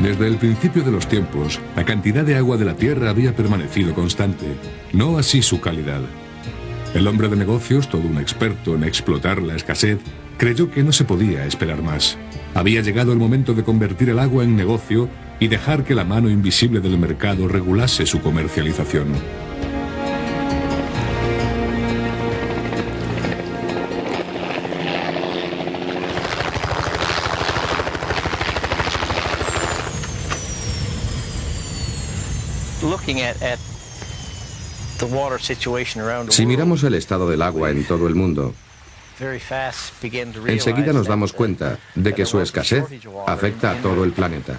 Desde el principio de los tiempos, la cantidad de agua de la tierra había permanecido constante, no así su calidad. El hombre de negocios, todo un experto en explotar la escasez, creyó que no se podía esperar más. Había llegado el momento de convertir el agua en negocio y dejar que la mano invisible del mercado regulase su comercialización. Si miramos el estado del agua en todo el mundo, enseguida nos damos cuenta de que su escasez afecta a todo el planeta.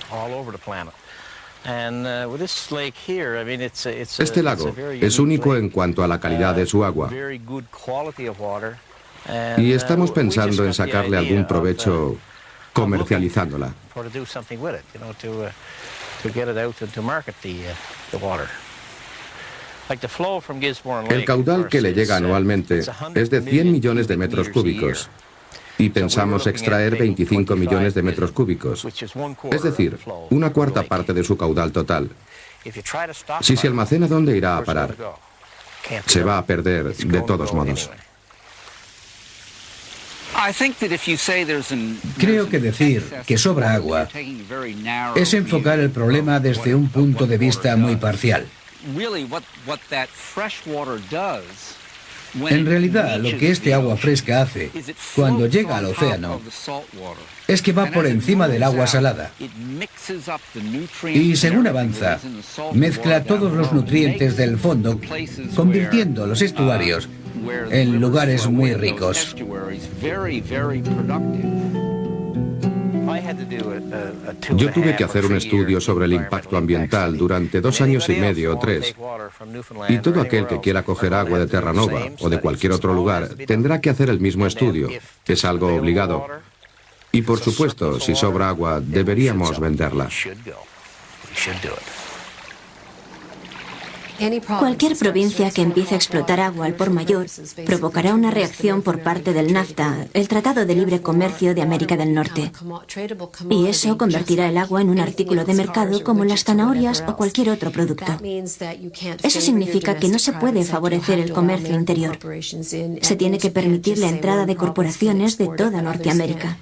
Este lago es único en cuanto a la calidad de su agua y estamos pensando en sacarle algún provecho comercializándola. El caudal que le llega anualmente es de 100 millones de metros cúbicos y pensamos extraer 25 millones de metros cúbicos, es decir, una cuarta parte de su caudal total. Si se almacena, ¿dónde irá a parar? Se va a perder de todos modos. Creo que decir que sobra agua es enfocar el problema desde un punto de vista muy parcial. En realidad, lo que este agua fresca hace cuando llega al océano es que va por encima del agua salada y, según avanza, mezcla todos los nutrientes del fondo, convirtiendo los estuarios en lugares muy ricos. Yo tuve que hacer un estudio sobre el impacto ambiental durante 2 años y medio o 3. Y todo aquel que quiera coger agua de Terranova o de cualquier otro lugar tendrá que hacer el mismo estudio. Es algo obligado. Y por supuesto, si sobra agua, deberíamos venderla. Cualquier provincia que empiece a explotar agua al por mayor provocará una reacción por parte del NAFTA, el Tratado de Libre Comercio de América del Norte. Y eso convertirá el agua en un artículo de mercado como las zanahorias o cualquier otro producto. Eso significa que no se puede favorecer el comercio interior. Se tiene que permitir la entrada de corporaciones de toda Norteamérica.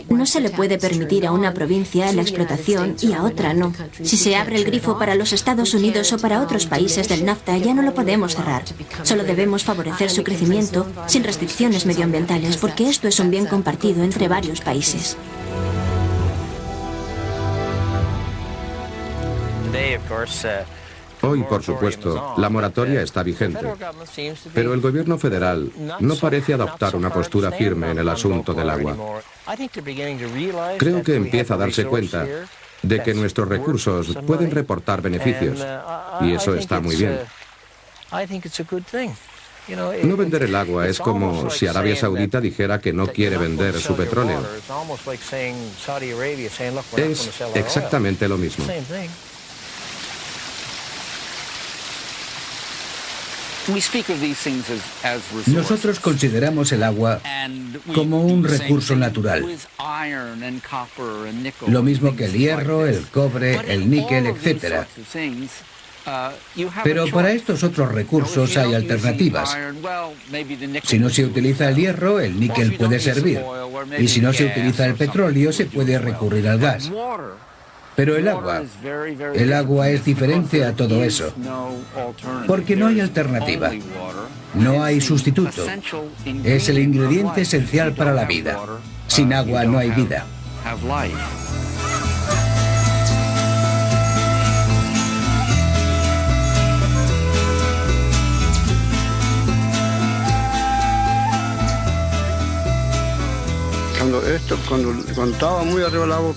No se le puede permitir a una provincia la explotación y a otra no. Si se abre el grifo para los Estados Unidos o para otros países del NAFTA, ya no lo podemos cerrar. Solo debemos favorecer su crecimiento sin restricciones medioambientales, porque esto es un bien compartido entre varios países. Hoy, por supuesto, la moratoria está vigente, pero el gobierno federal no parece adoptar una postura firme en el asunto del agua. Creo que empieza a darse cuenta de que nuestros recursos pueden reportar beneficios, y eso está muy bien. No vender el agua es como si Arabia Saudita dijera que no quiere vender su petróleo. Es exactamente lo mismo. Nosotros consideramos el agua como un recurso natural, lo mismo que el hierro, el cobre, el níquel, etc. Pero para estos otros recursos hay alternativas. Si no se utiliza el hierro, el níquel puede servir. Y si no se utiliza el petróleo, se puede recurrir al gas. Pero el agua es diferente a todo eso, porque no hay alternativa, no hay sustituto. Es el ingrediente esencial para la vida. Sin agua no hay vida. Cuando estaba muy arriba el agua,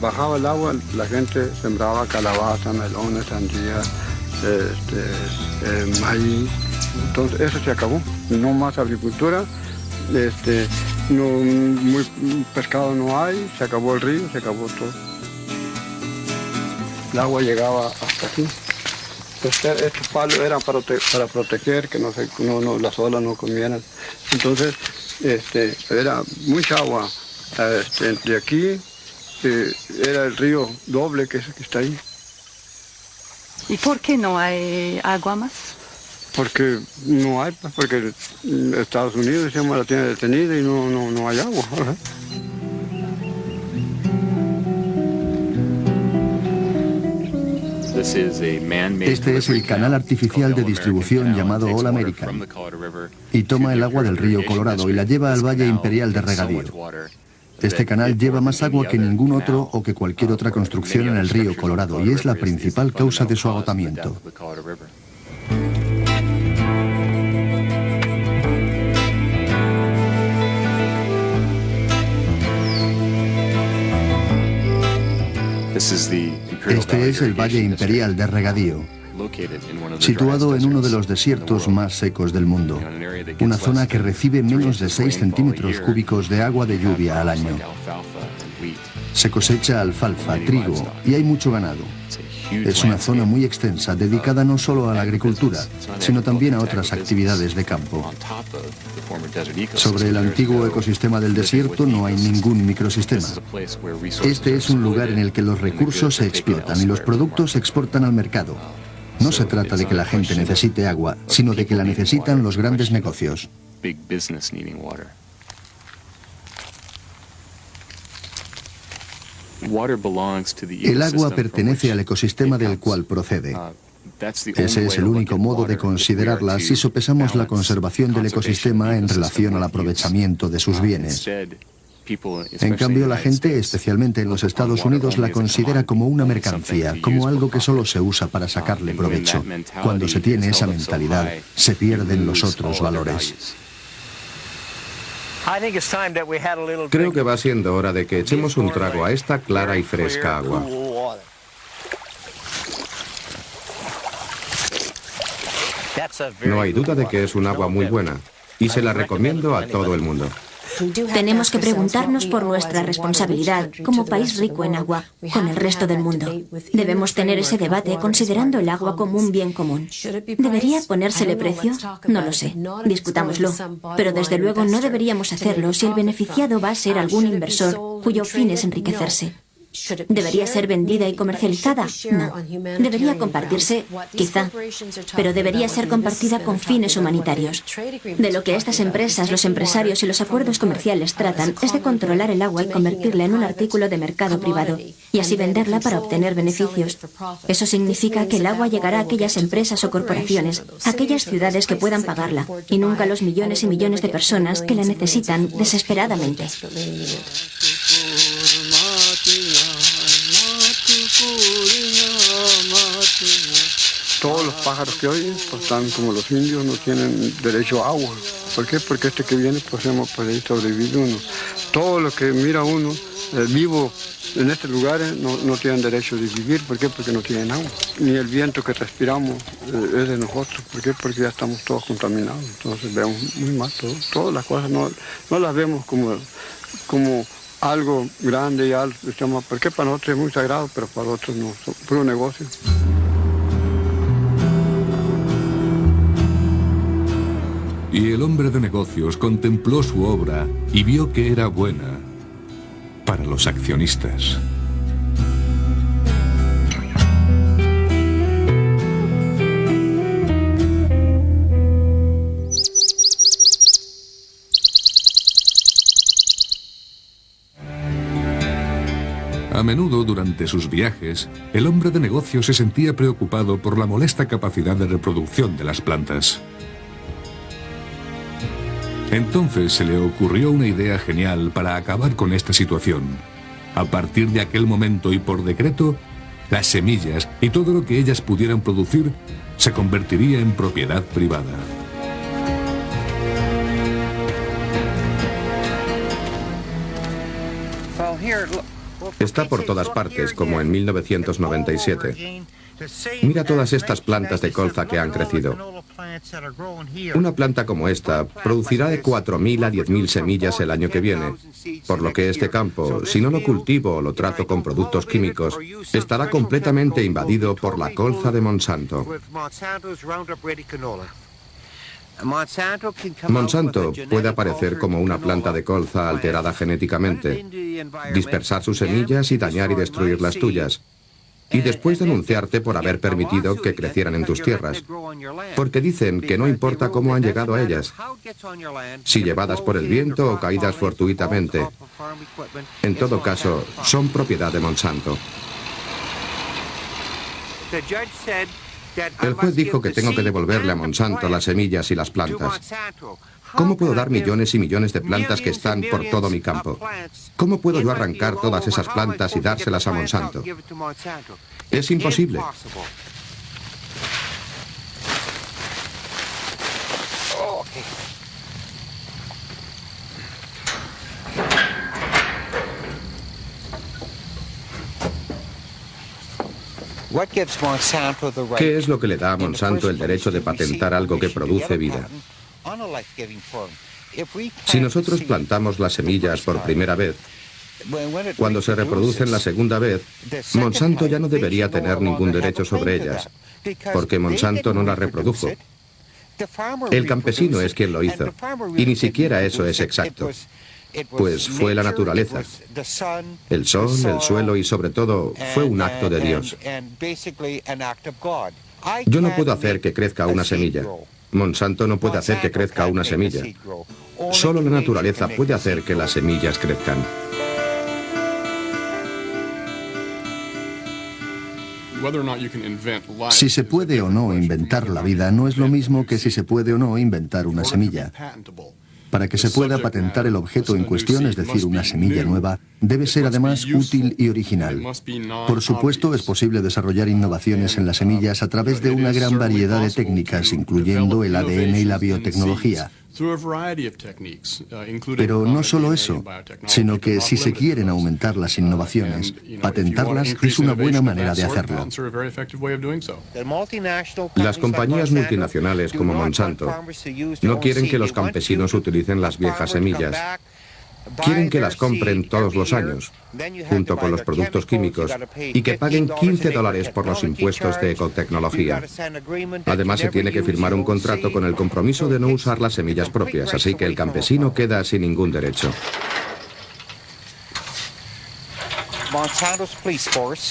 bajaba el agua, la gente sembraba calabaza, melones, sandías, maíz. Entonces eso se acabó. No más agricultura, pescado no hay, se acabó el río, se acabó todo. El agua llegaba hasta aquí. Estos palos eran para proteger que las olas no comieran. Entonces era mucha agua de aquí era el río Doble que está ahí. ¿Y por qué no hay agua más? Porque no hay, porque Estados Unidos la tiene detenida y no hay agua. Este es el canal artificial de distribución llamado All American y toma el agua del río Colorado y la lleva al Valle Imperial de Regadío. Este canal lleva más agua que ningún otro o que cualquier otra construcción en el río Colorado y es la principal causa de su agotamiento. Este es el Valle Imperial de Regadío, situado en uno de los desiertos más secos del mundo, una zona que recibe menos de 6 centímetros cúbicos de agua de lluvia al año. Se cosecha alfalfa, trigo y hay mucho ganado. Es una zona muy extensa, dedicada no solo a la agricultura, sino también a otras actividades de campo. Sobre el antiguo ecosistema del desierto no hay ningún microsistema. Este es un lugar en el que los recursos se explotan y los productos se exportan al mercado. No se trata de que la gente necesite agua, sino de que la necesitan los grandes negocios. El agua pertenece al ecosistema del cual procede. Ese es el único modo de considerarla si sopesamos la conservación del ecosistema en relación al aprovechamiento de sus bienes. En cambio, la gente, especialmente en los Estados Unidos, la considera como una mercancía, como algo que solo se usa para sacarle provecho. Cuando se tiene esa mentalidad, se pierden los otros valores. Creo que va siendo hora de que echemos un trago a esta clara y fresca agua. No hay duda de que es un agua muy buena y se la recomiendo a todo el mundo. Tenemos que preguntarnos por nuestra responsabilidad como país rico en agua con el resto del mundo. Debemos tener ese debate considerando el agua como un bien común. ¿Debería ponérsele precio? No lo sé. Discutámoslo. Pero desde luego no deberíamos hacerlo si el beneficiado va a ser algún inversor cuyo fin es enriquecerse. ¿Debería ser vendida y comercializada? No. ¿Debería compartirse? Quizá. Pero debería ser compartida con fines humanitarios. De lo que estas empresas, los empresarios y los acuerdos comerciales tratan es de controlar el agua y convertirla en un artículo de mercado privado y así venderla para obtener beneficios. Eso significa que el agua llegará a aquellas empresas o corporaciones, a aquellas ciudades que puedan pagarla y nunca a los millones y millones de personas que la necesitan desesperadamente. Todos los pájaros que oyen, pues están como los indios, no tienen derecho a agua. ¿Por qué? Porque este que viene, pues hemos podido sobrevivir uno. Todo lo que mira uno, vivo en estos lugares, no tienen derecho de vivir. ¿Por qué? Porque no tienen agua. Ni el viento que respiramos es de nosotros. ¿Por qué? Porque ya estamos todos contaminados. Entonces vemos muy mal todo. Todas las cosas no las vemos como algo grande y algo. Porque para nosotros es muy sagrado, pero para otros no, es puro negocio. Y el hombre de negocios contempló su obra y vio que era buena para los accionistas. A menudo durante sus viajes, el hombre de negocios se sentía preocupado por la molesta capacidad de reproducción de las plantas. Entonces se le ocurrió una idea genial para acabar con esta situación. A partir de aquel momento y por decreto, las semillas y todo lo que ellas pudieran producir se convertiría en propiedad privada. Está por todas partes, como en 1997. Mira todas estas plantas de colza que han crecido. Una planta como esta producirá de 4.000 a 10.000 semillas el año que viene, por lo que este campo, si no lo cultivo o lo trato con productos químicos, estará completamente invadido por la colza de Monsanto. Monsanto puede aparecer como una planta de colza alterada genéticamente, dispersar sus semillas y dañar y destruir las tuyas, y después denunciarte por haber permitido que crecieran en tus tierras, porque dicen que no importa cómo han llegado a ellas, si llevadas por el viento o caídas fortuitamente. En todo caso, son propiedad de Monsanto. El juez dijo que tengo que devolverle a Monsanto las semillas y las plantas. ¿Cómo puedo dar millones y millones de plantas que están por todo mi campo? ¿Cómo puedo yo arrancar todas esas plantas y dárselas a Monsanto? Es imposible. ¿Qué es lo que le da a Monsanto el derecho de patentar algo que produce vida? Si nosotros plantamos las semillas por primera vez, cuando se reproducen la segunda vez, Monsanto ya no debería tener ningún derecho sobre ellas, porque Monsanto no las reprodujo. El campesino es quien lo hizo, y ni siquiera eso es exacto, pues fue la naturaleza. El sol, el suelo y sobre todo fue un acto de Dios. Yo no puedo hacer que crezca una semilla. Monsanto no puede hacer que crezca una semilla. Solo la naturaleza puede hacer que las semillas crezcan. Si se puede o no inventar la vida no es lo mismo que si se puede o no inventar una semilla. Para que se pueda patentar el objeto en cuestión, es decir, una semilla nueva, debe ser además útil y original. Por supuesto, es posible desarrollar innovaciones en las semillas a través de una gran variedad de técnicas, incluyendo el ADN y la biotecnología. Pero no solo eso, sino que si se quieren aumentar las innovaciones, patentarlas es una buena manera de hacerlo. Las compañías multinacionales como Monsanto no quieren que los campesinos utilicen las viejas semillas. Quieren que las compren todos los años, junto con los productos químicos, y que paguen $15 por los impuestos de ecotecnología. Además, se tiene que firmar un contrato con el compromiso de no usar las semillas propias, así que el campesino queda sin ningún derecho.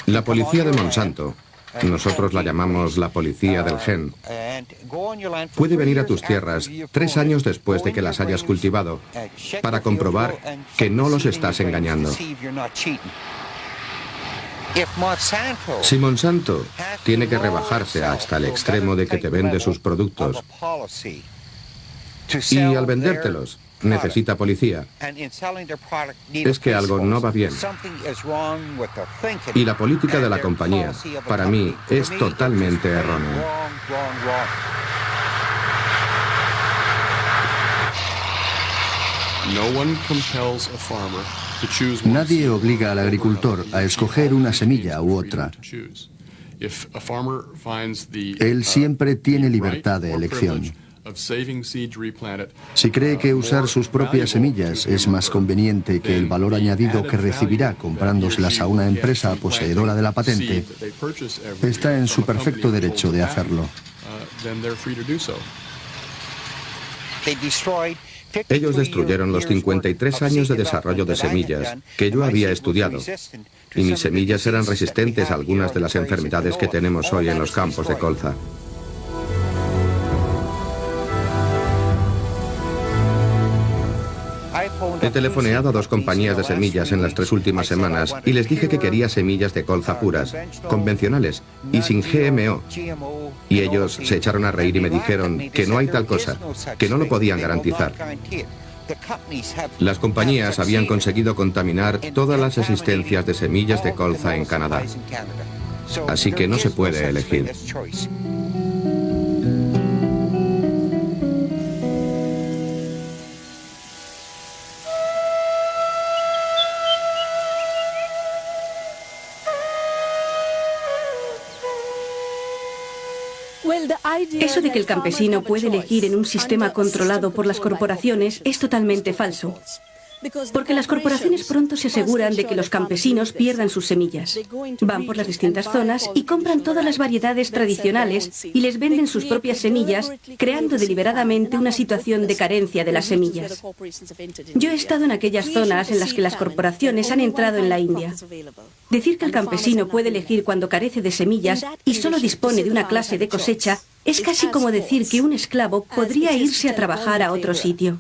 La policía de Monsanto, nosotros la llamamos la policía del gen, puede venir a tus tierras 3 años después de que las hayas cultivado para comprobar que no los estás engañando. Si Monsanto tiene que rebajarse hasta el extremo de que te vende sus productos y al vendértelos necesita policía, es que algo no va bien. Y la política de la compañía, para mí, es totalmente errónea. Nadie obliga al agricultor a escoger una semilla u otra. Él siempre tiene libertad de elección. Si cree que usar sus propias semillas es más conveniente que el valor añadido que recibirá comprándoselas a una empresa poseedora de la patente, está en su perfecto derecho de hacerlo. Ellos destruyeron los 53 años de desarrollo de semillas que yo había estudiado, y mis semillas eran resistentes a algunas de las enfermedades que tenemos hoy en los campos de colza. He telefoneado a 2 compañías de semillas en las 3 últimas semanas y les dije que quería semillas de colza puras, convencionales y sin GMO. Y ellos se echaron a reír y me dijeron que no hay tal cosa, que no lo podían garantizar. Las compañías habían conseguido contaminar todas las existencias de semillas de colza en Canadá. Así que no se puede elegir. Eso de que el campesino puede elegir en un sistema controlado por las corporaciones es totalmente falso. Porque las corporaciones pronto se aseguran de que los campesinos pierdan sus semillas. Van por las distintas zonas y compran todas las variedades tradicionales y les venden sus propias semillas, creando deliberadamente una situación de carencia de las semillas. Yo he estado en aquellas zonas en las que las corporaciones han entrado en la India. Decir que el campesino puede elegir cuando carece de semillas y solo dispone de una clase de cosecha es casi como decir que un esclavo podría irse a trabajar a otro sitio.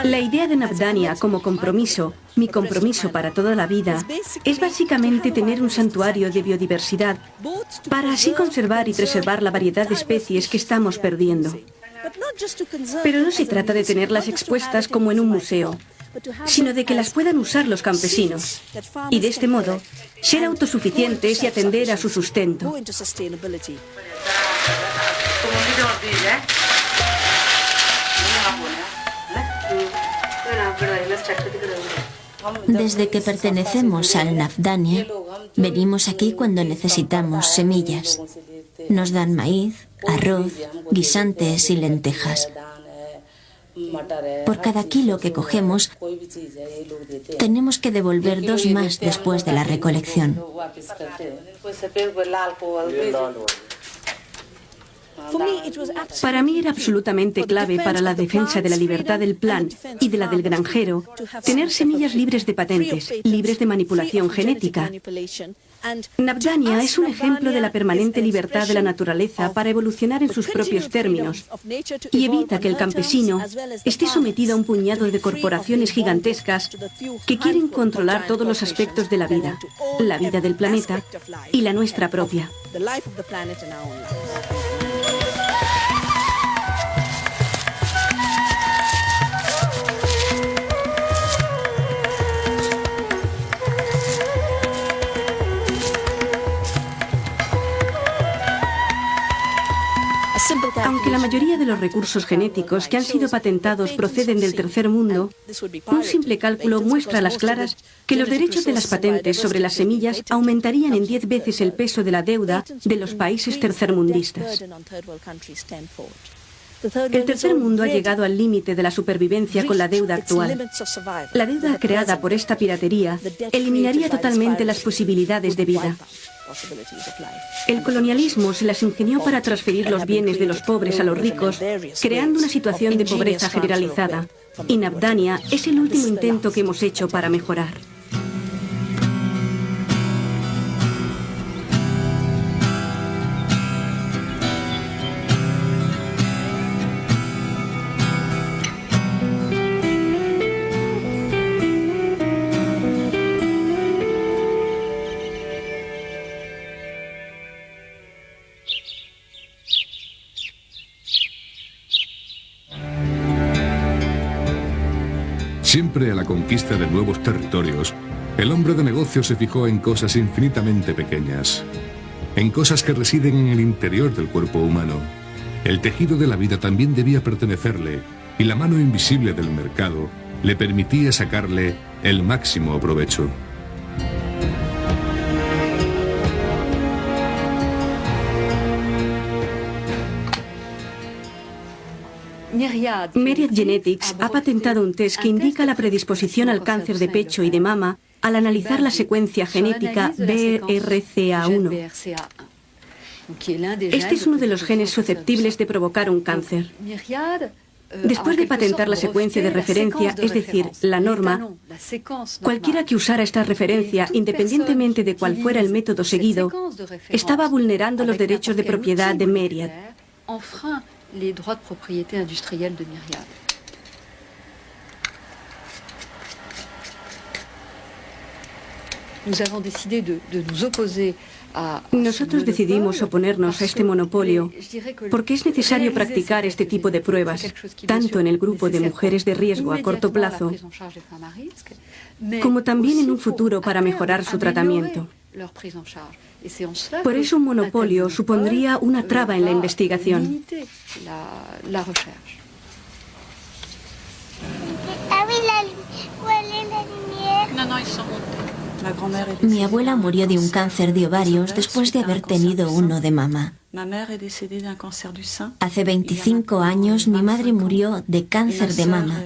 La idea de Navdanya como compromiso, mi compromiso para toda la vida, es básicamente tener un santuario de biodiversidad para así conservar y preservar la variedad de especies que estamos perdiendo. Pero no se trata de tenerlas expuestas como en un museo, sino de que las puedan usar los campesinos y de este modo ser autosuficientes y atender a su sustento. Desde que pertenecemos al Navdanya, venimos aquí cuando necesitamos semillas. Nos dan maíz, arroz, guisantes y lentejas. Por cada kilo que cogemos, tenemos que devolver 2 más después de la recolección. Para mí era absolutamente clave para la defensa de la libertad del plan y de la del granjero tener semillas libres de patentes, libres de manipulación genética. Navdanya es un ejemplo de la permanente libertad de la naturaleza para evolucionar en sus propios términos y evita que el campesino esté sometido a un puñado de corporaciones gigantescas que quieren controlar todos los aspectos de la vida del planeta y la nuestra propia. Aunque la mayoría de los recursos genéticos que han sido patentados proceden del tercer mundo, un simple cálculo muestra a las claras que los derechos de las patentes sobre las semillas aumentarían en 10 veces el peso de la deuda de los países tercermundistas. El tercer mundo ha llegado al límite de la supervivencia con la deuda actual. La deuda creada por esta piratería eliminaría totalmente las posibilidades de vida. El colonialismo se las ingenió para transferir los bienes de los pobres a los ricos, creando una situación de pobreza generalizada. Y Navdanya es el último intento que hemos hecho para mejorar. Siempre a la conquista de nuevos territorios, el hombre de negocio se fijó en cosas infinitamente pequeñas, en cosas que residen en el interior del cuerpo humano. El tejido de la vida también debía pertenecerle, y la mano invisible del mercado le permitía sacarle el máximo provecho. Myriad Genetics ha patentado un test que indica la predisposición al cáncer de pecho y de mama al analizar la secuencia genética BRCA1. Este es uno de los genes susceptibles de provocar un cáncer. Después de patentar la secuencia de referencia, es decir, la norma, cualquiera que usara esta referencia, independientemente de cuál fuera el método seguido, estaba vulnerando los derechos de propiedad de Myriad. Les droits de propriété industrielle de Myriad. Nosotros decidimos oponernos a este monopolio porque es necesario practicar este tipo de pruebas, tanto en el grupo de mujeres de riesgo a corto plazo, como también en un futuro para mejorar su tratamiento. Por eso un monopolio supondría una traba en la investigación. Mi abuela murió de un cáncer de ovarios después de haber tenido uno de mama. Hace 25 años mi madre murió de cáncer de mama.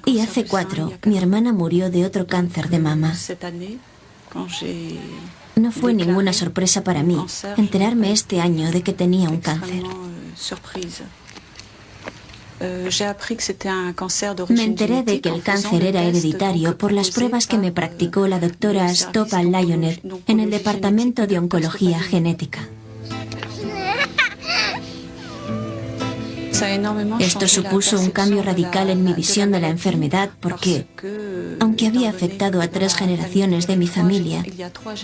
Y hace 4, mi hermana murió de otro cáncer de mama. No fue ninguna sorpresa para mí enterarme este año de que tenía un cáncer. Me enteré de que el cáncer era hereditario por las pruebas que me practicó la doctora Stopa Lyonet en el Departamento de Oncología Genética. Esto supuso un cambio radical en mi visión de la enfermedad porque, aunque había afectado a 3 generaciones de mi familia,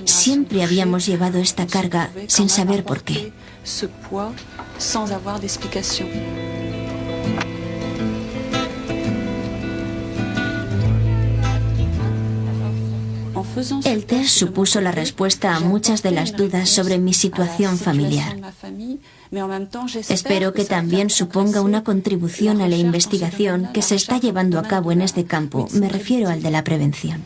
siempre habíamos llevado esta carga sin saber por qué. El test supuso la respuesta a muchas de las dudas sobre mi situación familiar. Espero que también suponga una contribución a la investigación que se está llevando a cabo en este campo. Me refiero al de la prevención.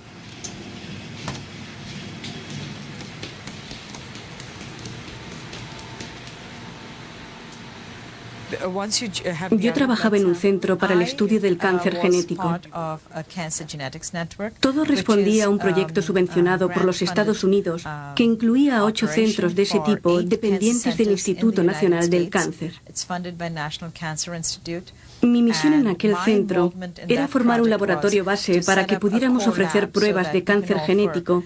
Yo trabajaba en un centro para el estudio del cáncer genético. Todo respondía a un proyecto subvencionado por los Estados Unidos que incluía a 8 centros de ese tipo dependientes del Instituto Nacional del Cáncer. Mi misión en aquel centro era formar un laboratorio base para que pudiéramos ofrecer pruebas de cáncer genético,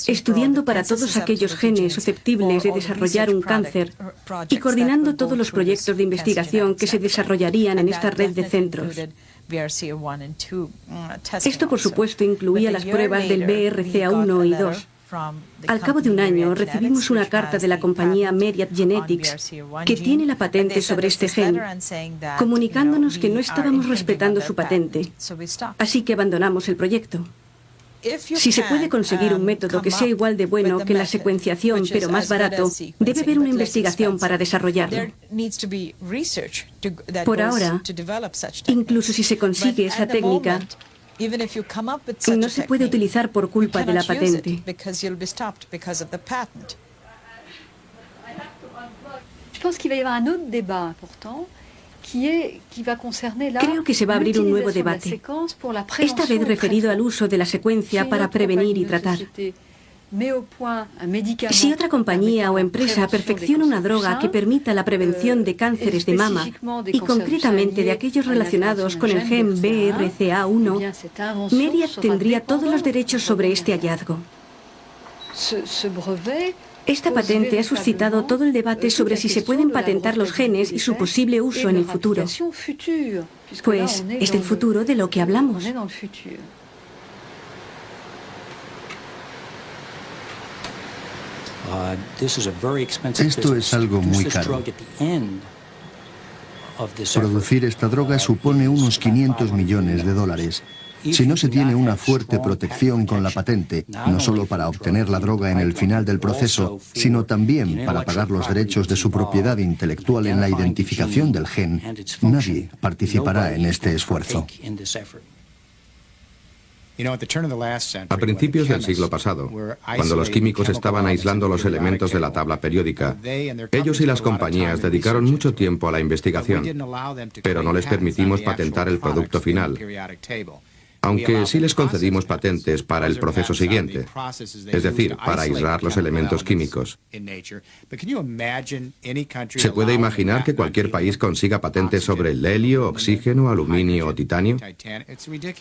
estudiando para todos aquellos genes susceptibles de desarrollar un cáncer y coordinando todos los proyectos de investigación que se desarrollarían en esta red de centros. Esto, por supuesto, incluía las pruebas del BRCA1 y 2. Al cabo de un año recibimos una carta de la compañía Myriad Genetics, que tiene la patente sobre este gen, comunicándonos que no estábamos respetando su patente, así que abandonamos el proyecto. Si se puede conseguir un método que sea igual de bueno que la secuenciación, pero más barato, debe haber una investigación para desarrollarlo. Por ahora, incluso si se consigue esa técnica, no se puede utilizar por culpa de la patente. Creo que se va a abrir un nuevo debate, esta vez referido al uso de la secuencia para prevenir y tratar. Si otra compañía o empresa perfecciona una droga que permita la prevención de cánceres de mama y concretamente de aquellos relacionados con el gen BRCA1, Myriad tendría todos los derechos sobre este hallazgo. Esta patente ha suscitado todo el debate sobre si se pueden patentar los genes y su posible uso en el futuro. Pues es del futuro de lo que hablamos. Esto es algo muy caro. Producir esta droga supone unos 500 millones de dólares. Si no se tiene una fuerte protección con la patente, no solo para obtener la droga en el final del proceso, sino también para pagar los derechos de su propiedad intelectual en la identificación del gen, nadie participará en este esfuerzo. A principios del siglo pasado, cuando los químicos estaban aislando los elementos de la tabla periódica, ellos y las compañías dedicaron mucho tiempo a la investigación, pero no les permitimos patentar el producto final, aunque sí les concedimos patentes para el proceso siguiente, es decir, para aislar los elementos químicos. ¿Se puede imaginar que cualquier país consiga patentes sobre el helio, oxígeno, aluminio o titanio?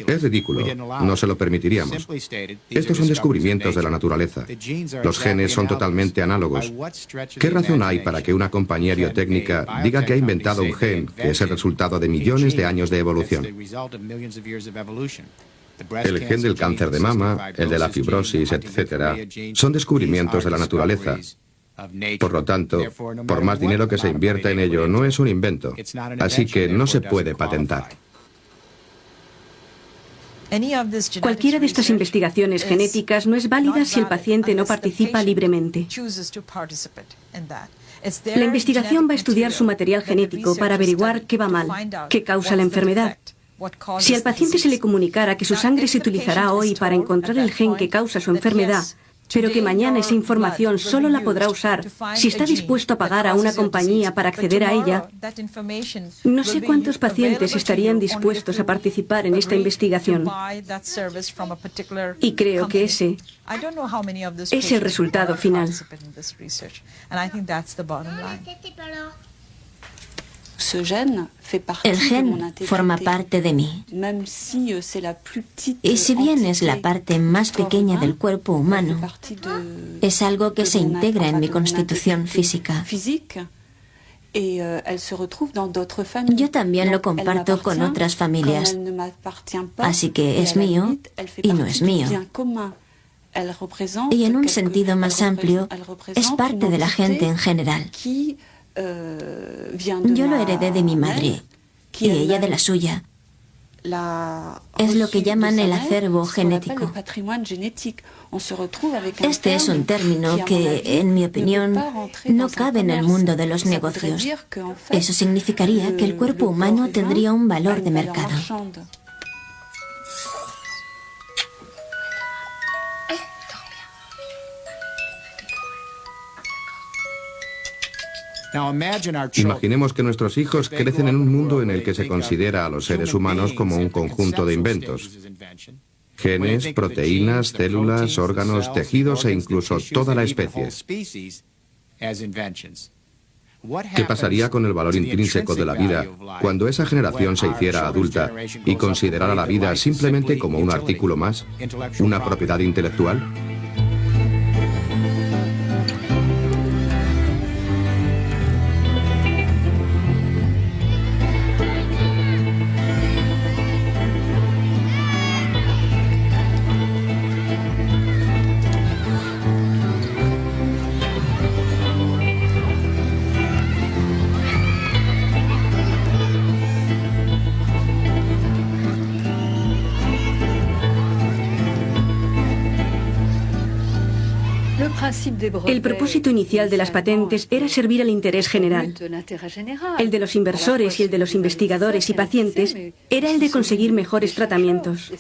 Es ridículo, no se lo permitiríamos. Estos son descubrimientos de la naturaleza. Los genes son totalmente análogos. ¿Qué razón hay para que una compañía biotécnica diga que ha inventado un gen que es el resultado de millones de años de evolución? El gen del cáncer de mama, el de la fibrosis, etc., son descubrimientos de la naturaleza. Por lo tanto, por más dinero que se invierta en ello, no es un invento, así que no se puede patentar. Cualquiera de estas investigaciones genéticas no es válida si el paciente no participa libremente. La investigación va a estudiar su material genético para averiguar qué va mal, qué causa la enfermedad. Si al paciente se le comunicara que su sangre se utilizará hoy para encontrar el gen que causa su enfermedad, pero que mañana esa información solo la podrá usar si está dispuesto a pagar a una compañía para acceder a ella, no sé cuántos pacientes estarían dispuestos a participar en esta investigación. Y creo que ese es el resultado final. El gen forma parte de mí. Y si bien es la parte más pequeña del cuerpo humano, es algo que se integra en mi constitución física. Yo también lo comparto con otras familias, así que es mío y no es mío. Y en un sentido más amplio, es parte de la gente en general. Yo lo heredé de mi madre y ella de la suya. Es lo que llaman el acervo genético. Este es un término que, en mi opinión, no cabe en el mundo de los negocios. Eso significaría que el cuerpo humano tendría un valor de mercado. Imaginemos que nuestros hijos crecen en un mundo en el que se considera a los seres humanos como un conjunto de inventos. Genes, proteínas, células, órganos, tejidos e incluso toda la especie. ¿Qué pasaría con el valor intrínseco de la vida cuando esa generación se hiciera adulta y considerara la vida simplemente como un artículo más, una propiedad intelectual? El propósito inicial de las patentes era servir al interés general. El de los inversores y el de los investigadores y pacientes era el de conseguir mejores tratamientos.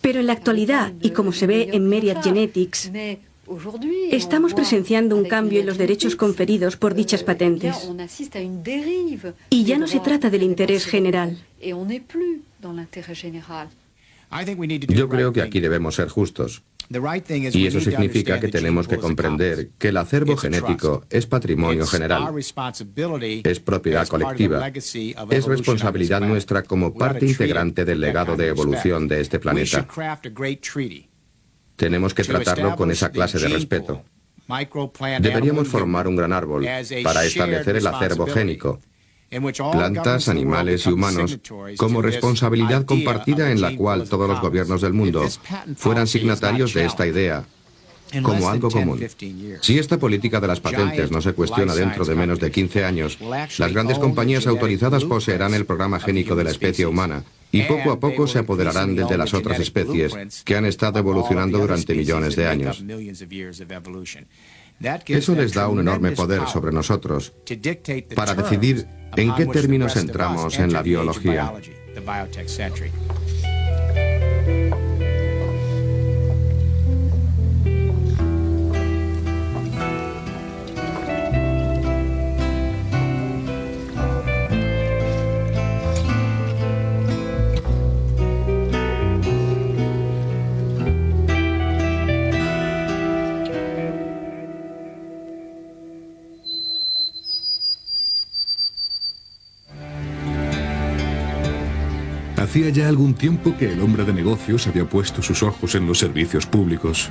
Pero en la actualidad, y como se ve en Myriad Genetics, estamos presenciando un cambio en los derechos conferidos por dichas patentes. Y ya no se trata del interés general. Yo creo que aquí debemos ser justos. Y eso significa que tenemos que comprender que el acervo genético es patrimonio general, es propiedad colectiva, es responsabilidad nuestra como parte integrante del legado de evolución de este planeta. Tenemos que tratarlo con esa clase de respeto. Deberíamos formar un gran árbol para establecer el acervo génico, plantas, animales y humanos, como responsabilidad compartida en la cual todos los gobiernos del mundo fueran signatarios de esta idea, como algo común. Si esta política de las patentes no se cuestiona dentro de menos de 15 años, las grandes compañías autorizadas poseerán el programa génico de la especie humana y poco a poco se apoderarán del de las otras especies que han estado evolucionando durante millones de años. Eso les da un enorme poder sobre nosotros para decidir en qué términos entramos en la biología. Hacía ya algún tiempo que el hombre de negocios había puesto sus ojos en los servicios públicos.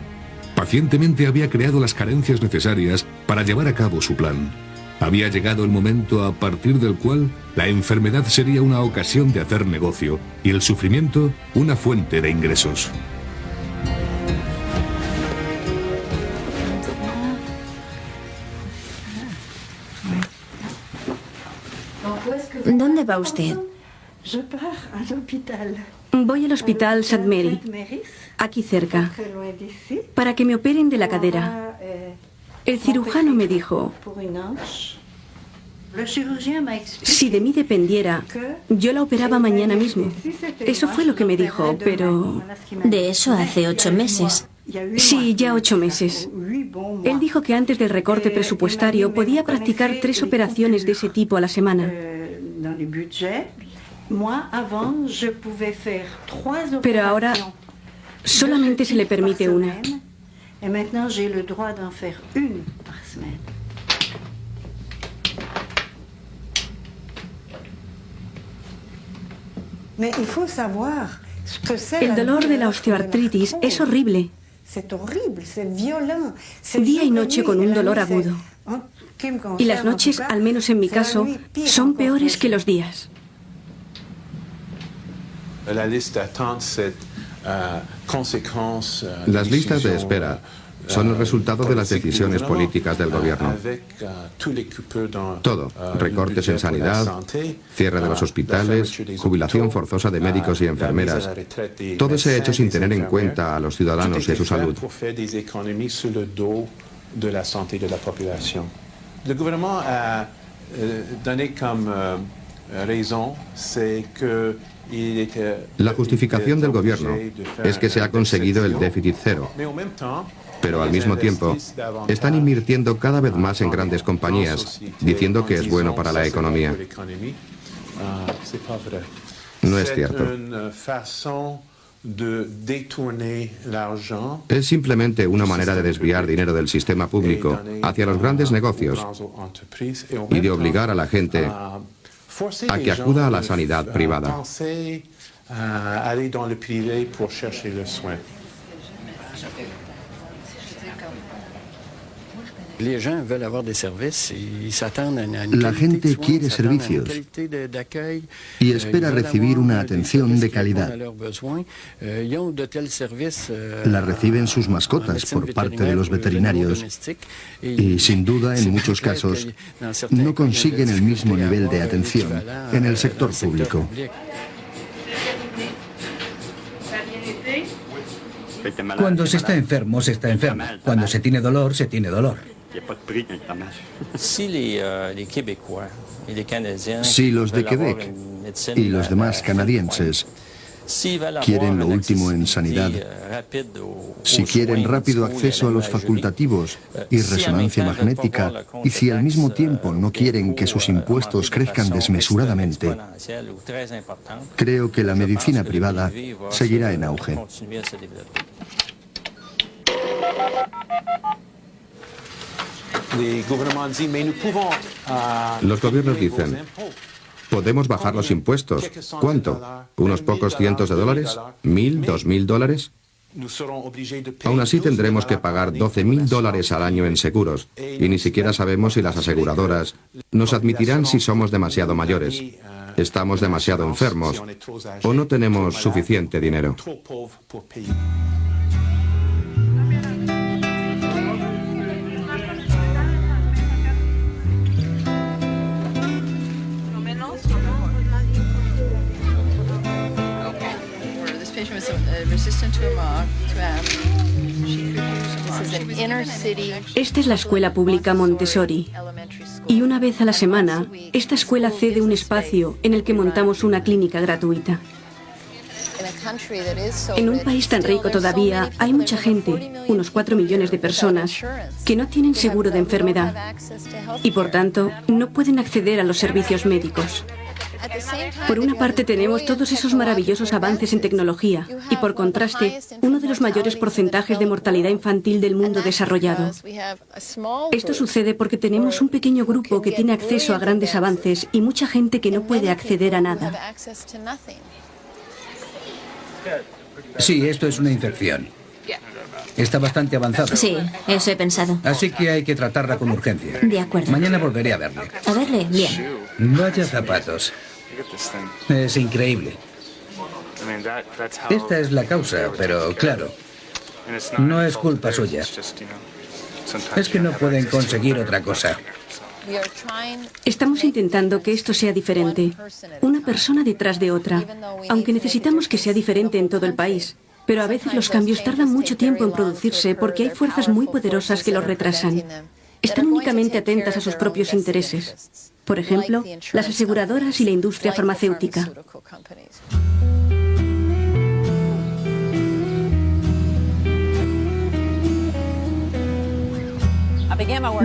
Pacientemente había creado las carencias necesarias para llevar a cabo su plan. Había llegado el momento a partir del cual la enfermedad sería una ocasión de hacer negocio y el sufrimiento una fuente de ingresos. ¿Dónde va usted? Voy al hospital St. Mary, aquí cerca, para que me operen de la cadera. El cirujano me dijo, si de mí dependiera, yo la operaba mañana mismo. Eso fue lo que me dijo, pero... De eso hace 8 meses. Sí, ya 8 meses. Él dijo que antes del recorte presupuestario podía practicar 3 operaciones de ese tipo a la semana. Pero ahora solamente se le permite una. El dolor de la osteoartritis es horrible. Día y noche con un dolor agudo. Y las noches, al menos en mi caso, son peores que los días. Las listas de espera son el resultado de las decisiones políticas del gobierno. Todo, recortes en sanidad, cierre de los hospitales, jubilación forzosa de médicos y enfermeras, todo se ha hecho sin tener en cuenta a los ciudadanos y a su salud. El gobierno ha donné como razón que la justificación del gobierno es que se ha conseguido el déficit cero, pero al mismo tiempo están invirtiendo cada vez más en grandes compañías, diciendo que es bueno para la economía. No es cierto. Es simplemente una manera de desviar dinero del sistema público hacia los grandes negocios y de obligar a la gente a que acuda a la sanidad privada. La gente quiere servicios y espera recibir una atención de calidad. La reciben sus mascotas por parte de los veterinarios y, sin duda, en muchos casos, no consiguen el mismo nivel de atención en el sector público. Cuando se está enfermo, se está enfermo. Cuando se tiene dolor, se tiene dolor. Si los de Quebec y los demás canadienses quieren lo último en sanidad, si quieren rápido acceso a los facultativos y resonancia magnética, y si al mismo tiempo no quieren que sus impuestos crezcan desmesuradamente, creo que la medicina privada seguirá en auge. Los gobiernos dicen, podemos bajar los impuestos. ¿Cuánto? ¿Unos pocos cientos de dólares? ¿$1,000, $2,000? Aún así tendremos que pagar $12,000 al año en seguros y ni siquiera sabemos si las aseguradoras nos admitirán si somos demasiado mayores, estamos demasiado enfermos o no tenemos suficiente dinero. Esta es la escuela pública Montessori. Y una vez a la semana, esta escuela cede un espacio en el que montamos una clínica gratuita. En un país tan rico todavía, hay mucha gente, unos 4 millones de personas, que no tienen seguro de enfermedad y, por tanto, no pueden acceder a los servicios médicos. Por una parte tenemos todos esos maravillosos avances en tecnología y, por contraste, uno de los mayores porcentajes de mortalidad infantil del mundo desarrollado. Esto sucede porque tenemos un pequeño grupo que tiene acceso a grandes avances y mucha gente que no puede acceder a nada. Sí, esto es una infección. Está bastante avanzada. Sí, eso he pensado. Así que hay que tratarla con urgencia. De acuerdo. Mañana volveré a verle. A verle, bien. Vaya zapatos. Es increíble. Esta es la causa, pero claro, no es culpa suya. Es que no pueden conseguir otra cosa. Estamos intentando que esto sea diferente, una persona detrás de otra, aunque necesitamos que sea diferente en todo el país. Pero a veces los cambios tardan mucho tiempo en producirse porque hay fuerzas muy poderosas que los retrasan. Están únicamente atentas a sus propios intereses. Por ejemplo, las aseguradoras y la industria farmacéutica.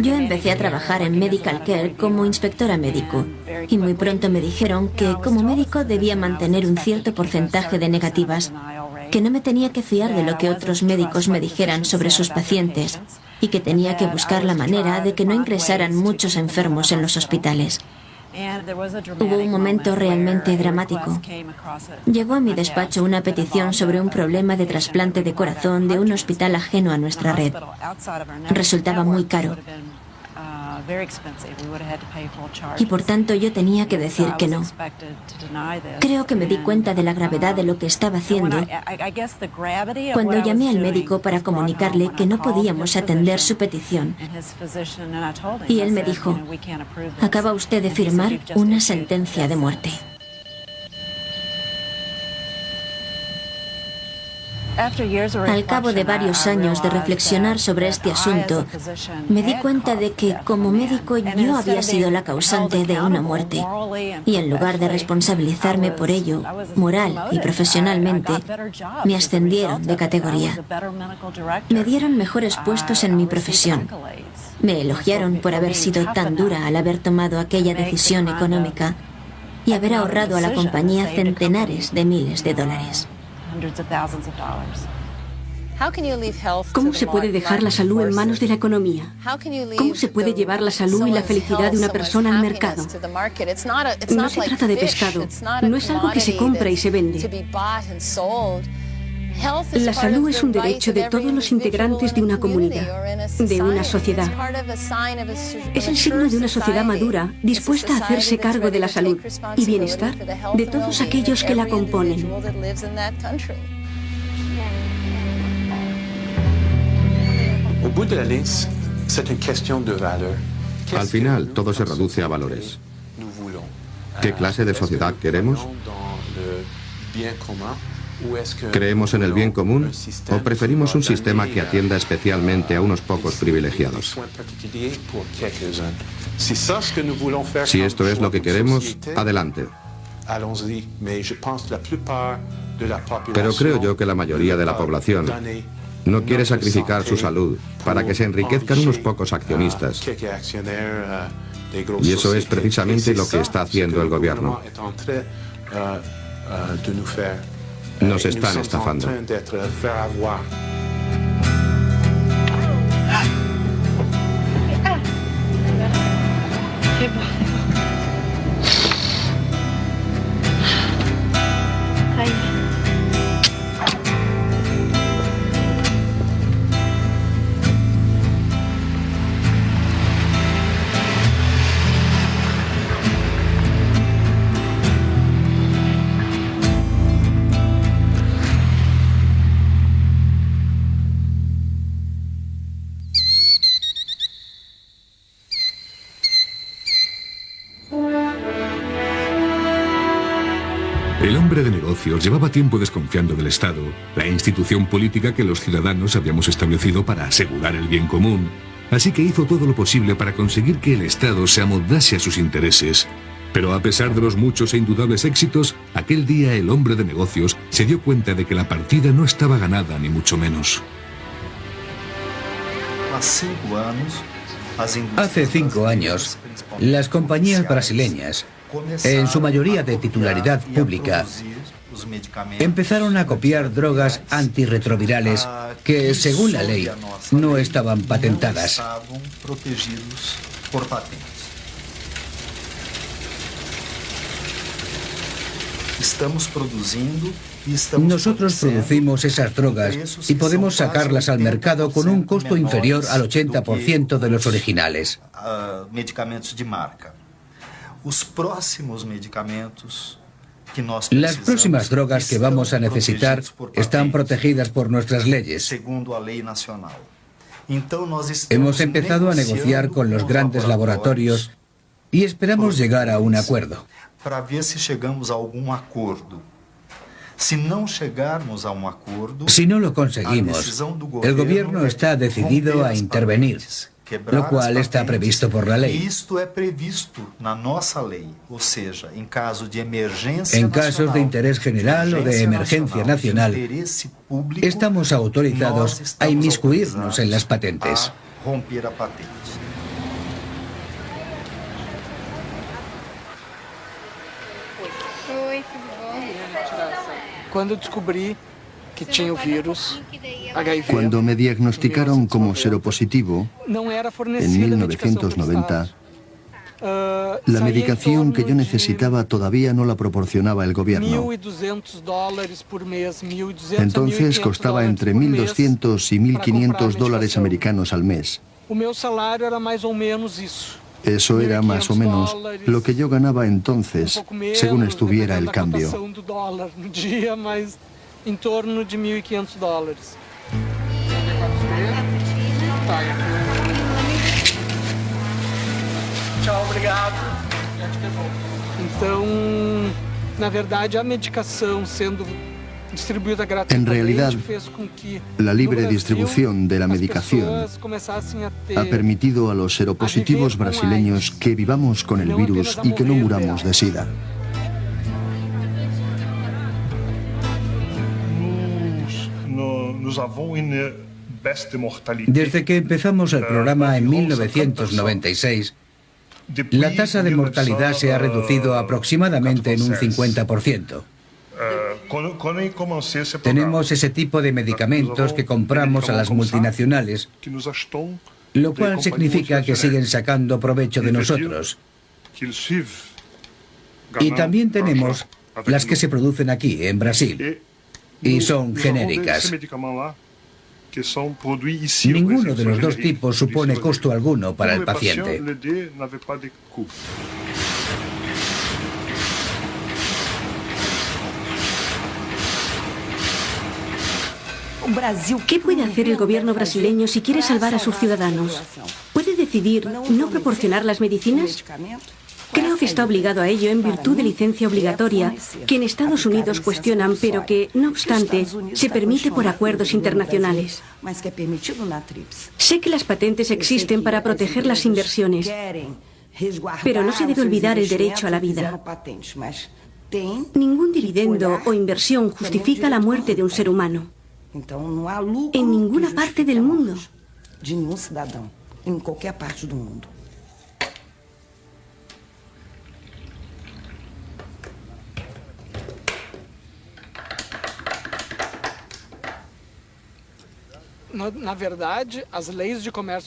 Yo empecé a trabajar en Medical Care como inspectora médico y muy pronto me dijeron que como médico debía mantener un cierto porcentaje de negativas, que no me tenía que fiar de lo que otros médicos me dijeran sobre sus pacientes y que tenía que buscar la manera de que no ingresaran muchos enfermos en los hospitales. Hubo un momento realmente dramático. Llegó a mi despacho una petición sobre un problema de trasplante de corazón de un hospital ajeno a nuestra red. Resultaba muy caro. Y por tanto yo tenía que decir que no. Creo que me di cuenta de la gravedad de lo que estaba haciendo cuando llamé al médico para comunicarle que no podíamos atender su petición. Y él me dijo, acaba usted de firmar una sentencia de muerte. Al cabo de varios años de reflexionar sobre este asunto, me di cuenta de que como médico yo había sido la causante de una muerte. Y en lugar de responsabilizarme por ello, moral y profesionalmente, me ascendieron de categoría. Me dieron mejores puestos en mi profesión. Me elogiaron por haber sido tan dura al haber tomado aquella decisión económica y haber ahorrado a la compañía centenares de miles de dólares. ¿Cómo se puede dejar la salud en manos de la economía? ¿Cómo se puede llevar la salud y la felicidad de una persona al mercado? No se trata de pescado, no es algo que se compra y se vende. La salud es un derecho de todos los integrantes de una comunidad, de una sociedad. Es el signo de una sociedad madura, dispuesta a hacerse cargo de la salud y bienestar de todos aquellos que la componen. Al final, todo se reduce a valores. ¿Qué clase de sociedad queremos? ¿Creemos en el bien común o preferimos un sistema que atienda especialmente a unos pocos privilegiados? Si esto es lo que queremos, adelante. Pero creo yo que la mayoría de la población no quiere sacrificar su salud para que se enriquezcan unos pocos accionistas. Y eso es precisamente lo que está haciendo el gobierno. Nos están estafando. El hombre de negocios llevaba tiempo desconfiando del Estado, la institución política que los ciudadanos habíamos establecido para asegurar el bien común. Así que hizo todo lo posible para conseguir que el Estado se amoldase a sus intereses. Pero a pesar de los muchos e indudables éxitos, aquel día el hombre de negocios se dio cuenta de que la partida no estaba ganada, ni mucho menos. Hace 5 años, las compañías brasileñas, en su mayoría de titularidad pública, empezaron a copiar drogas antirretrovirales que, según la ley, no estaban patentadas. Nosotros producimos esas drogas y podemos sacarlas al mercado con un costo inferior al 80% de los originales. Las próximas drogas que vamos a necesitar están protegidas por nuestras leyes. Hemos empezado a negociar con los grandes laboratorios y esperamos llegar a un acuerdo. Para ver si llegamos a algún acuerdo. Si no lo conseguimos, el gobierno está decidido a intervenir, lo cual está previsto por la ley. En casos de interés general o de emergencia nacional, estamos autorizados a inmiscuirnos en las patentes. Cuando me diagnosticaron como seropositivo, en 1990, la medicación que yo necesitaba todavía no la proporcionaba el gobierno. Entonces costaba entre 1.200 y 1.500 dólares americanos al mes. Eso era más o menos lo que yo ganaba entonces, según estuviera el cambio. Em torno de 1.500 dólares. Tchau, obrigado. Então, na verdade, a medicação sendo distribuida gratuitamente fez com que la libre distribución de la medicación ha permitido a los seropositivos brasileños que vivamos con el virus y que no muramos de SIDA. Desde que empezamos el programa en 1996, la tasa de mortalidad se ha reducido aproximadamente en un 50%. Tenemos ese tipo de medicamentos que compramos a las multinacionales, lo cual significa que siguen sacando provecho de nosotros. Y también tenemos las que se producen aquí, en Brasil, y son genéricas. Ninguno de los dos tipos supone costo alguno para el paciente. ¿Qué puede hacer el gobierno brasileño si quiere salvar a sus ciudadanos? ¿Puede decidir no proporcionar las medicinas? Creo que está obligado a ello en virtud de licencia obligatoria, que en Estados Unidos cuestionan, pero que, no obstante, se permite por acuerdos internacionales. Sé que las patentes existen para proteger las inversiones, pero no se debe olvidar el derecho a la vida. Ningún dividendo o inversión justifica la muerte de un ser humano. En ninguna parte del mundo.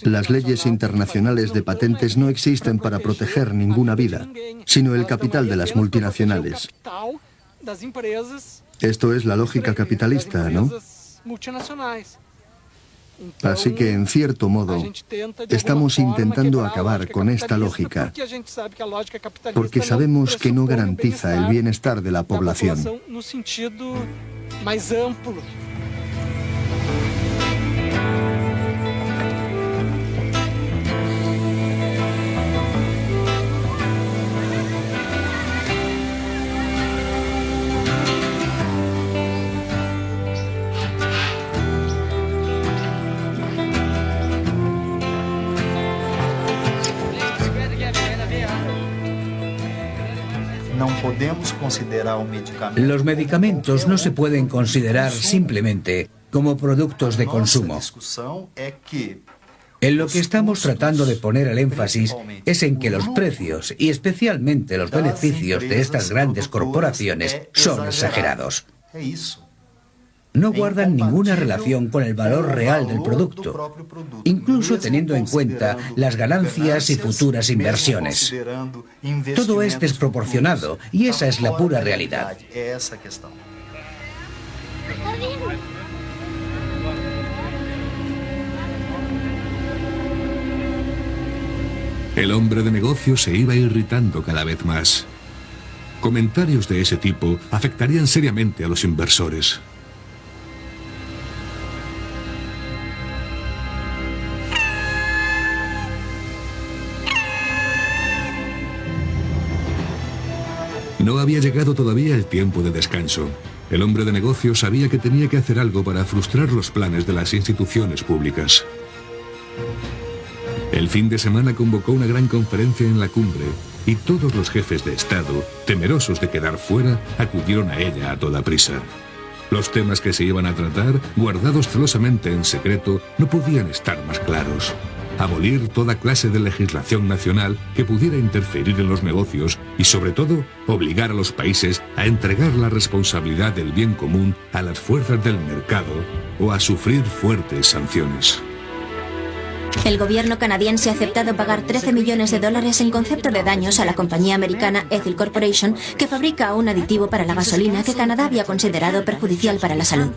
Las leyes internacionales de patentes no existen para proteger ninguna vida, sino el capital de las multinacionales. Esto es la lógica capitalista, ¿no? Así que, en cierto modo, estamos intentando acabar con esta lógica, porque sabemos que no garantiza el bienestar de la población. Los medicamentos no se pueden considerar simplemente como productos de consumo. En lo que estamos tratando de poner el énfasis es en que los precios y especialmente los beneficios de estas grandes corporaciones son exagerados. No guardan ninguna relación con el valor real del producto, incluso teniendo en cuenta las ganancias y futuras inversiones. Todo es desproporcionado y esa es la pura realidad. El hombre de negocios se iba irritando cada vez más. Comentarios de ese tipo afectarían seriamente a los inversores. No había llegado todavía el tiempo de descanso. El hombre de negocios sabía que tenía que hacer algo para frustrar los planes de las instituciones públicas. El fin de semana convocó una gran conferencia en la cumbre y todos los jefes de Estado, temerosos de quedar fuera, acudieron a ella a toda prisa. Los temas que se iban a tratar, guardados celosamente en secreto, no podían estar más claros. Abolir toda clase de legislación nacional que pudiera interferir en los negocios y, sobre todo, obligar a los países a entregar la responsabilidad del bien común a las fuerzas del mercado o a sufrir fuertes sanciones. El gobierno canadiense ha aceptado pagar $13 millones en concepto de daños a la compañía americana Ethyl Corporation, que fabrica un aditivo para la gasolina que Canadá había considerado perjudicial para la salud.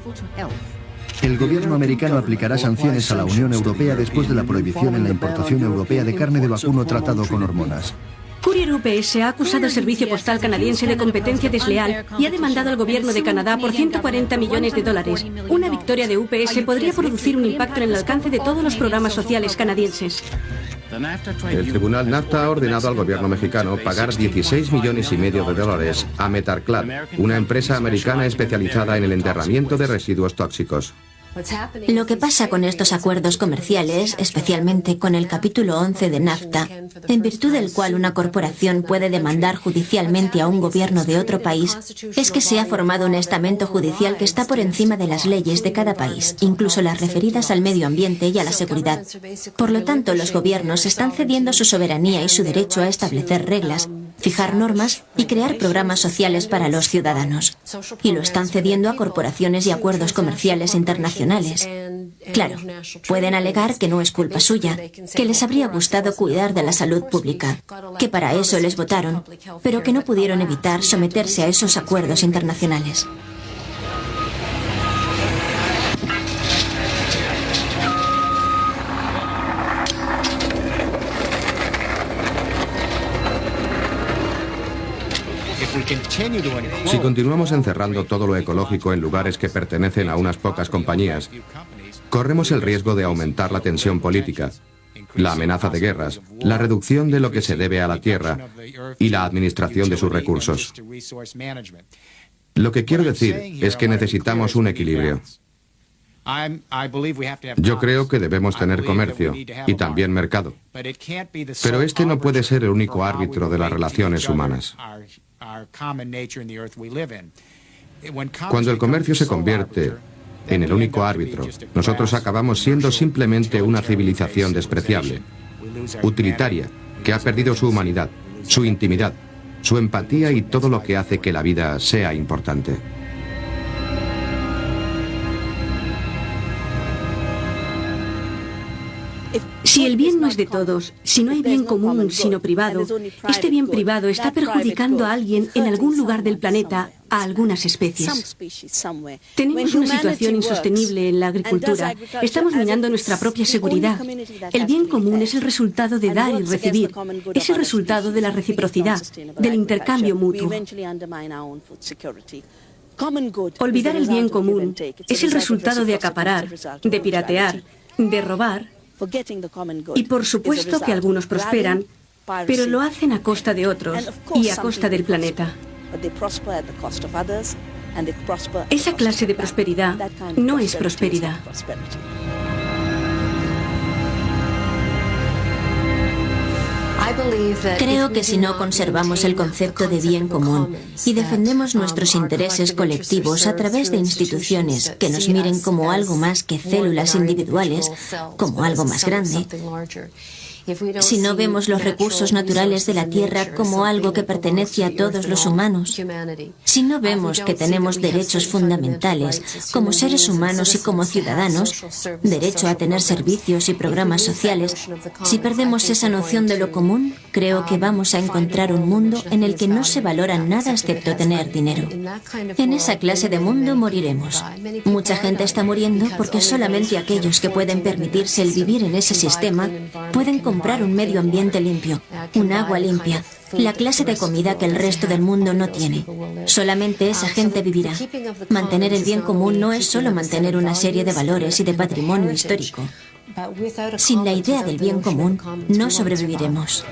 El gobierno americano aplicará sanciones a la Unión Europea después de la prohibición en la importación europea de carne de vacuno tratado con hormonas. Courier UPS ha acusado al Servicio Postal Canadiense de competencia desleal y ha demandado al gobierno de Canadá por $140 millones. Una victoria de UPS podría producir un impacto en el alcance de todos los programas sociales canadienses. El tribunal NAFTA ha ordenado al gobierno mexicano pagar $16,5 millones a Metarclad, una empresa americana especializada en el enterramiento de residuos tóxicos. Lo que pasa con estos acuerdos comerciales, especialmente con el capítulo 11 de NAFTA, en virtud del cual una corporación puede demandar judicialmente a un gobierno de otro país, es que se ha formado un estamento judicial que está por encima de las leyes de cada país, incluso las referidas al medio ambiente y a la seguridad. Por lo tanto, los gobiernos están cediendo su soberanía y su derecho a establecer reglas, fijar normas y crear programas sociales para los ciudadanos. Y lo están cediendo a corporaciones y acuerdos comerciales internacionales. Claro, pueden alegar que no es culpa suya, que les habría gustado cuidar de la salud pública, que para eso les votaron, pero que no pudieron evitar someterse a esos acuerdos internacionales. Si continuamos encerrando todo lo ecológico en lugares que pertenecen a unas pocas compañías, corremos el riesgo de aumentar la tensión política, la amenaza de guerras, la reducción de lo que se debe a la tierra y la administración de sus recursos. Lo que quiero decir es que necesitamos un equilibrio. Yo creo que debemos tener comercio y también mercado, pero este no puede ser el único árbitro de las relaciones humanas. Cuando el comercio se convierte en el único árbitro, nosotros acabamos siendo simplemente una civilización despreciable, utilitaria, que ha perdido su humanidad, su intimidad, su empatía y todo lo que hace que la vida sea importante. Si el bien no es de todos, si no hay bien común sino privado, este bien privado está perjudicando a alguien en algún lugar del planeta, a algunas especies. Tenemos una situación insostenible en la agricultura. Estamos minando nuestra propia seguridad. El bien común es el resultado de dar y recibir. Es el resultado de la reciprocidad, del intercambio mutuo. Olvidar el bien común es el resultado de acaparar, de piratear, de robar. Y por supuesto que algunos prosperan, pero lo hacen a costa de otros y a costa del planeta. Esa clase de prosperidad no es prosperidad. Creo que si no conservamos el concepto de bien común y defendemos nuestros intereses colectivos a través de instituciones que nos miren como algo más que células individuales, como algo más grande, si no vemos los recursos naturales de la Tierra como algo que pertenece a todos los humanos, si no vemos que tenemos derechos fundamentales como seres humanos y como ciudadanos, derecho a tener servicios y programas sociales, si perdemos esa noción de lo común, creo que vamos a encontrar un mundo en el que no se valora nada excepto tener dinero. En esa clase de mundo moriremos. Mucha gente está muriendo porque solamente aquellos que pueden permitirse el vivir en ese sistema pueden comprar un medio ambiente limpio, un agua limpia, la clase de comida que el resto del mundo no tiene. Solamente esa gente vivirá. Mantener el bien común no es solo mantener una serie de valores y de patrimonio histórico. Sin la idea del bien común, no sobreviviremos.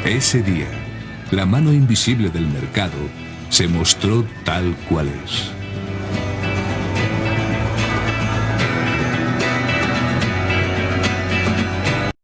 Ese día, la mano invisible del mercado se mostró tal cual es.